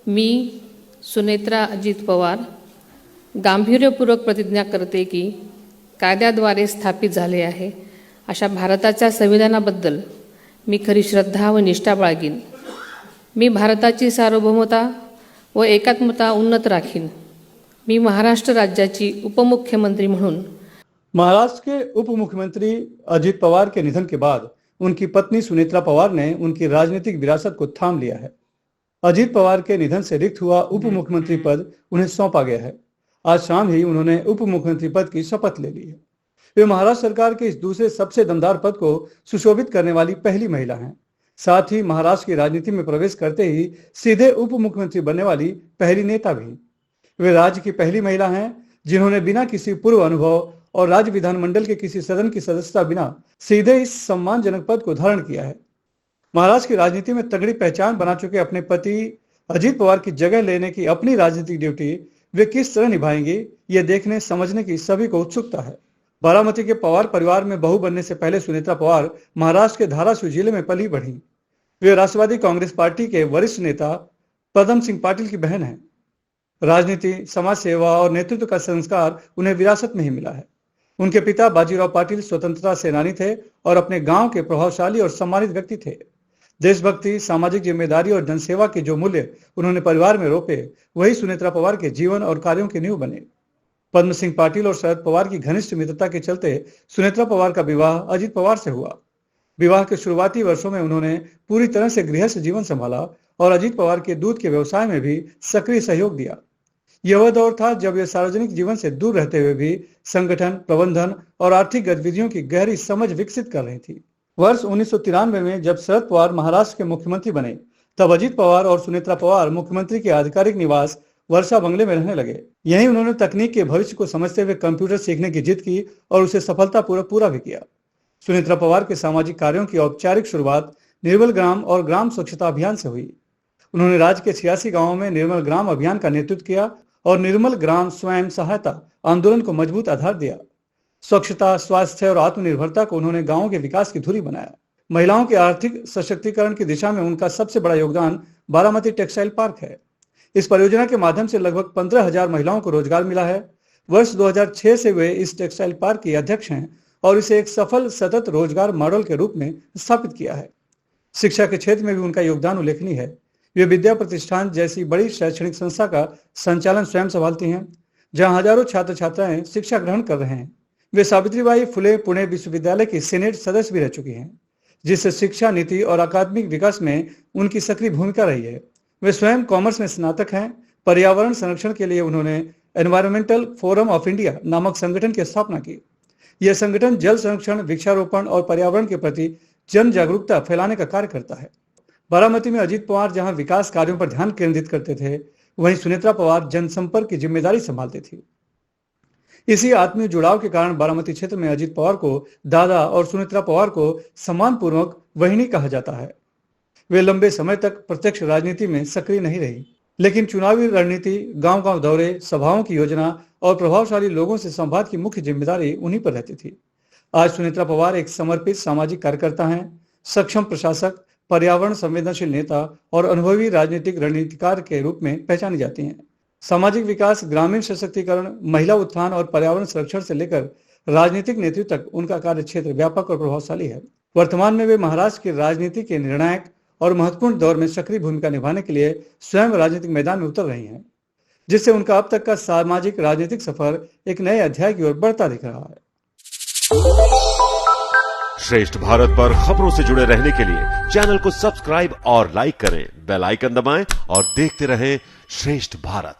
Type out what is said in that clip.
मी सुनेत्रा अजित पवार गांभीर्यपूर्वक प्रतिज्ञा करते की कायद्याद्वारे स्थापित झाले आहे अशा भारताच्या संविधानाबद्दल मी खरी श्रद्धा व निष्ठा बाळगीन। मी भारताची सार्वभौमता व एकात्मता उन्नत राखीन। मी महाराष्ट्र राज्याची उपमुख्यमंत्री म्हणून। महाराष्ट्र के उप मुख्यमंत्री अजित पवार के निधन के बाद उनकी पत्नी सुनेत्रा पवार ने उनकी राजनीतिक विरासत को थाम लिया है। अजित पवार के निधन से रिक्त हुआ उप मुख्यमंत्री पद उन्हें सौंपा गया है। आज शाम ही उन्होंने उप मुख्यमंत्री पद की शपथ ले ली है। वे महाराष्ट्र सरकार के इस दूसरे सबसे दमदार पद को सुशोभित करने वाली पहली महिला हैं। साथ ही महाराष्ट्र की राजनीति में प्रवेश करते ही सीधे उप मुख्यमंत्री बनने वाली पहली नेता भी। वे राज्य की पहली महिला हैं जिन्होंने बिना किसी पूर्व अनुभव और राज्य विधानमंडल के किसी सदन की सदस्यता बिना सीधे इस सम्मानजनक पद को धारण किया है। महाराष्ट्र की राजनीति में तगड़ी पहचान बना चुके अपने पति अजित पवार की जगह लेने की अपनी राजनीतिक ड्यूटी वे किस तरह निभाएंगे, ये देखने समझने की सभी को उत्सुकता है। बारामती के पवार परिवार में बहू बनने से पहले सुनेत्रा पवार महाराष्ट्र के धाराशिव जिले में पली बढ़ी। वे राष्ट्रवादी कांग्रेस पार्टी के वरिष्ठ नेता पदम सिंह पाटिल की बहन हैं। राजनीति, समाज सेवा और नेतृत्व का संस्कार उन्हें विरासत में ही मिला है। उनके पिता बाजीराव पाटिल स्वतंत्रता सेनानी थे और अपने गांव के प्रभावशाली और सम्मानित व्यक्ति थे। देशभक्ति, सामाजिक जिम्मेदारी और जनसेवा के जो मूल्य उन्होंने परिवार में रोपे, वही सुनेत्रा पवार के जीवन और कार्यों की नींव बने। पद्म सिंह पाटिल और शरद पवार की घनिष्ठ मित्रता के चलते सुनेत्रा पवार का विवाह अजित पवार से हुआ। विवाह के शुरुआती वर्षों में उन्होंने पूरी तरह से गृहस्थ जीवन संभाला और अजित पवार के दूध के व्यवसाय में भी सक्रिय सहयोग दिया। यह वह दौर था जब वे सार्वजनिक जीवन से दूर रहते हुए भी संगठन, प्रबंधन और आर्थिक गतिविधियों की गहरी समझ विकसित कर रही थी। वर्ष 1993 में जब शरद पवार महाराष्ट्र के मुख्यमंत्री बने, तब अजित पवार और सुनेत्रा पवार मुख्यमंत्री के आधिकारिक निवास वर्षा बंगले में रहने लगे। यहीं उन्होंने तकनीक के भविष्य को समझते हुए कंप्यूटर सीखने की जिद की और उसे सफलतापूर्वक पूरा भी किया। सुनेत्रा पवार के सामाजिक कार्यों की औपचारिक शुरुआत निर्मल ग्राम और ग्राम स्वच्छता अभियान से हुई। उन्होंने राज्य के 86 गांवों में निर्मल ग्राम अभियान का नेतृत्व किया और निर्मल ग्राम स्वयं सहायता आंदोलन को मजबूत आधार दिया। स्वच्छता, स्वास्थ्य और आत्मनिर्भरता को उन्होंने गांवों के विकास की धुरी बनाया। महिलाओं के आर्थिक सशक्तिकरण की दिशा में उनका सबसे बड़ा योगदान बारामती टेक्सटाइल पार्क है। इस परियोजना के माध्यम से लगभग 15,000 महिलाओं को रोजगार मिला है। वर्ष 2006 से वे इस टेक्सटाइल पार्क के अध्यक्ष हैं और इसे एक सफल सतत रोजगार मॉडल के रूप में स्थापित किया है। शिक्षा के क्षेत्र में भी उनका योगदान उल्लेखनीय है। वे विद्या प्रतिष्ठान जैसी बड़ी शैक्षणिक संस्था का संचालन स्वयं संभालती हैं, जहां हजारों छात्र छात्राएं शिक्षा ग्रहण कर रहे हैं। वे सावित्रीबाई फुले पुणे विश्वविद्यालय की सीनेट सदस्य भी रह चुकी हैं, जिससे शिक्षा नीति और अकादमिक विकास में उनकी सक्रिय भूमिका रही है। वे स्वयं कॉमर्स में स्नातक हैं। पर्यावरण संरक्षण के लिए उन्होंने एनवायरमेंटल फोरम ऑफ इंडिया नामक संगठन की स्थापना की। यह संगठन जल संरक्षण, वृक्षारोपण और पर्यावरण के प्रति जन जागरूकता फैलाने का कार्य करता है। बारामती में अजित पवार जहां विकास कार्यों पर ध्यान केंद्रित करते थे, वहीं सुनेत्रा पवार जनसंपर्क की जिम्मेदारी संभालती थी। इसी आत्मीय जुड़ाव के कारण बारामती क्षेत्र में अजित पवार को दादा और सुनेत्रा पवार को सम्मानपूर्वक वहिनी कहा जाता है। वे लंबे समय तक प्रत्यक्ष राजनीति में सक्रिय नहीं रही, लेकिन चुनावी रणनीति, गांव-गांव दौरे, सभाओं की योजना और प्रभावशाली लोगों से संवाद की मुख्य जिम्मेदारी उन्हीं पर रहती थी। आज सुनेत्रा पवार एक समर्पित सामाजिक कार्यकर्ता हैं, सक्षम प्रशासक, पर्यावरण संवेदनशील नेता और अनुभवी राजनीतिक रणनीतिकार के रूप में पहचानी जाती हैं। सामाजिक विकास, ग्रामीण सशक्तिकरण, महिला उत्थान और पर्यावरण संरक्षण से लेकर राजनीतिक नेतृत्व तक उनका कार्य क्षेत्र व्यापक और प्रभावशाली है। वर्तमान में वे महाराष्ट्र की राजनीति के निर्णायक और महत्वपूर्ण दौर में सक्रिय भूमिका निभाने के लिए स्वयं राजनीतिक मैदान में उतर रही हैं, जिससे उनका अब तक का सामाजिक राजनीतिक सफर एक नए अध्याय की ओर बढ़ता दिख रहा है। श्रेष्ठ भारत पर खबरों से जुड़े रहने के लिए चैनल को सब्सक्राइब और लाइक करें, बेल आइकन दबाएं और देखते रहें श्रेष्ठ भारत।